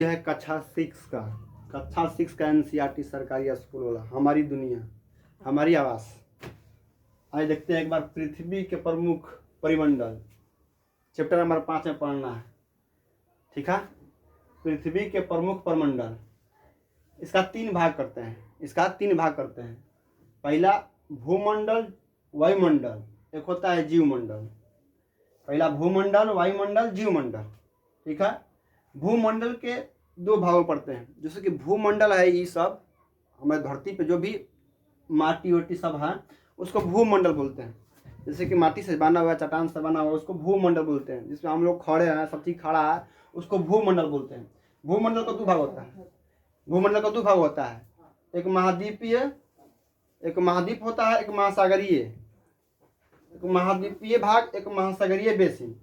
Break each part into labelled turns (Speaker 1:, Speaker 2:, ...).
Speaker 1: यह है कक्षा 6 का एनसीईआरटी सरकारी स्कूल वाला हमारी दुनिया हमारी आवाज़। आइए देखते हैं एक बार पृथ्वी के प्रमुख परिमंडल, चैप्टर नंबर 5 में पढ़ना है। ठीक है, पृथ्वी के प्रमुख परिमंडल, इसका तीन भाग करते हैं। पहला भूमंडल, वायुमंडल, एक होता है जीवमंडल। पहला भूमंडल, वायुमंडल, जीवमंडल। ठीक है, भूमंडल के दो भागों पड़ते हैं। जैसे कि भूमंडल है, ये सब हमारे धरती पे जो भी माटी वाटी सब है उसको भूमंडल बोलते हैं। जैसे कि माटी से बना हुआ, चट्टान से बना हुआ, उसको भूमंडल बोलते हैं। जिसमें हम लोग खड़े हैं, सब चीज खड़ा है, उसको भूमंडल बोलते हैं। भूमंडल का दो भाग होता है। एक महाद्वीपीय, एक महाद्वीप होता है, एक महासागरीय। एक महाद्वीपीय भाग, एक महासागरीय बेसिन।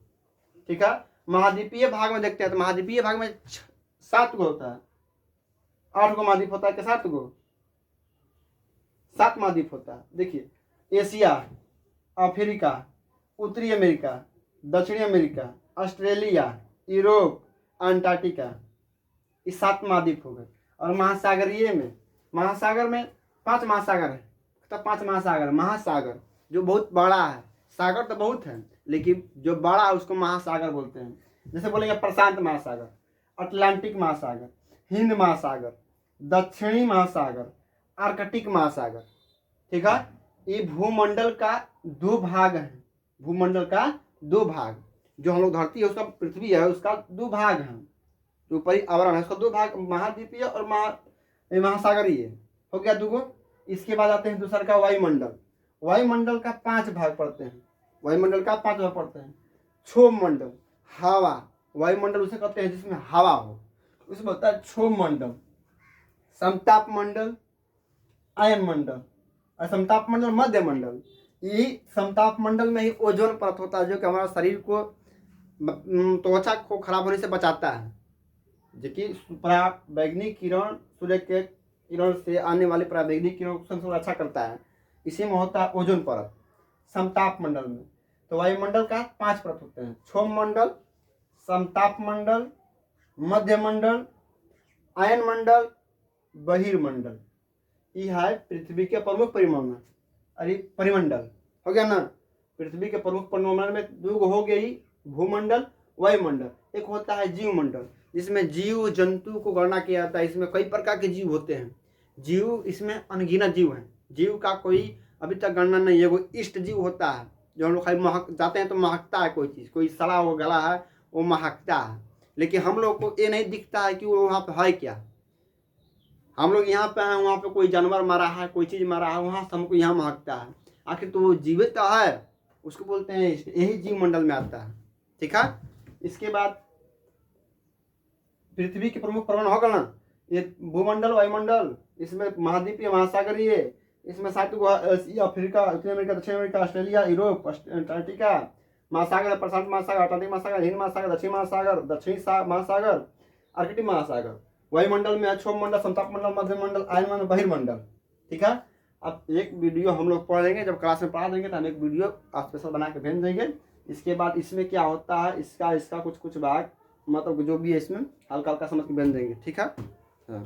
Speaker 1: ठीक है, महाद्वीपीय भाग में देखते हैं तो महाद्वीपीय भाग में 7 गो होता है, 8 गो महाद्वीप होता है कि 7 गो? 7 महाद्वीप होता है। देखिए, एशिया, अफ्रीका, उत्तरी अमेरिका, दक्षिणी अमेरिका, ऑस्ट्रेलिया, यूरोप, अंटार्कटिका, ये 7 महाद्वीप हो गए। और महासागर में 5 महासागर है। तो 5 महासागर जो बहुत बड़ा है। सागर तो बहुत है, लेकिन जो बड़ा है उसको महासागर बोलते हैं। जैसे बोलेंगे प्रशांत महासागर, अटलांटिक महासागर, हिंद महासागर, दक्षिणी महासागर, आर्कटिक महासागर। ठीक है, ये भूमंडल का 2 भाग है। भूमंडल का 2 भाग, जो हम लोग धरती है उसका, पृथ्वी है उसका 2 भाग है। जो ऊपरी आवरण है उसका 2 भाग, महाद्वीपीय और महासागरीय हो गया 2 गो। इसके बाद आते हैं दूसरा का वायुमंडल। वायुमंडल का 5 भाग पड़ते हैं। क्षोभ मंडल, हवा, वायुमंडल उसे कहते हैं जिसमें हवा हो, उसमें होता है क्षोभ मंडल। समताप मंडल, आयन मंडल, और समताप मंडल, मध्य मंडल। यही समताप मंडल में ही ओजोन परत होता है, जो कि हमारा शरीर को, त्वचा को खराब होने से बचाता है। जो कि पराबैंगनी किरण, सूर्य के किरण से आने वाली पराबैंगनी किरण से सुरक्षा करता है। इसी में होता है ओजोन परत, समताप मंडल में। तो वायुमंडल का 5 परत होते हैं: क्षोभ मंडल, समताप मंडल, मध्य मंडल, आयन मंडल, बहिर्मंडल। यह है पृथ्वी के प्रमुख परिमंडल। हो गया ना। पृथ्वी के प्रमुख परिमंडल में 2 हो गई, भूमंडल, वायुमंडल। एक होता है जीवमंडल, जिसमें जीव जंतु को गणना किया जाता है। इसमें कई प्रकार के जीव होते हैं। जीव इसमें अनगिनत जीव हैं। जीव का कोई अभी तक गणना नहीं है। वो इष्ट जीव होता है, जो हम लोग खाली महक जाते हैं तो महकता है कोई चीज़, कोई सड़ा हुआ गला है वो महकता है, लेकिन हम लोग को ये नहीं दिखता है कि वो वहाँ पे है क्या। हम लोग यहाँ पे हैं, वहाँ पे कोई जानवर मारा है, कोई चीज़ मारा है, वहाँ से हमको यहाँ महकता है। आखिर तो वो जीवित है, उसको बोलते हैं, यही जीव मंडल में आता है। ठीक है, इसके बाद पृथ्वी के प्रमुख परिवहन होगा ना, ये भूमंडल, वायुमंडल, इसमें महाद्वीपीय, महासागरीय, इसमें 7 गो, अफ्रीका, उत्तरी अमेरिका, दक्षिण अमेरिका, ऑस्ट्रेलिया, यूरोप, अंटार्कटिका, महासागर, प्रशांत महासागर, अटलांटिक महासागर, हिंद महासागर, दक्षिण महासागर, दक्षिणी महासागर, आर्कटिक महासागर। वायुमंडल में क्षोभ मंडल, समताप मंडल, मध्य मंडल, आयन मंडल, बहिर्मंडल। ठीक है, अब एक वीडियो हम लोग पढ़ेंगे, जब क्लास में पढ़ा देंगे तो हम एक वीडियो स्पेशल बना के भेज देंगे। इसके बाद इसमें क्या होता है, इसका कुछ भाग, मतलब जो भी है इसमें हल्का हल्का समझ के भेज देंगे। ठीक है, हाँ।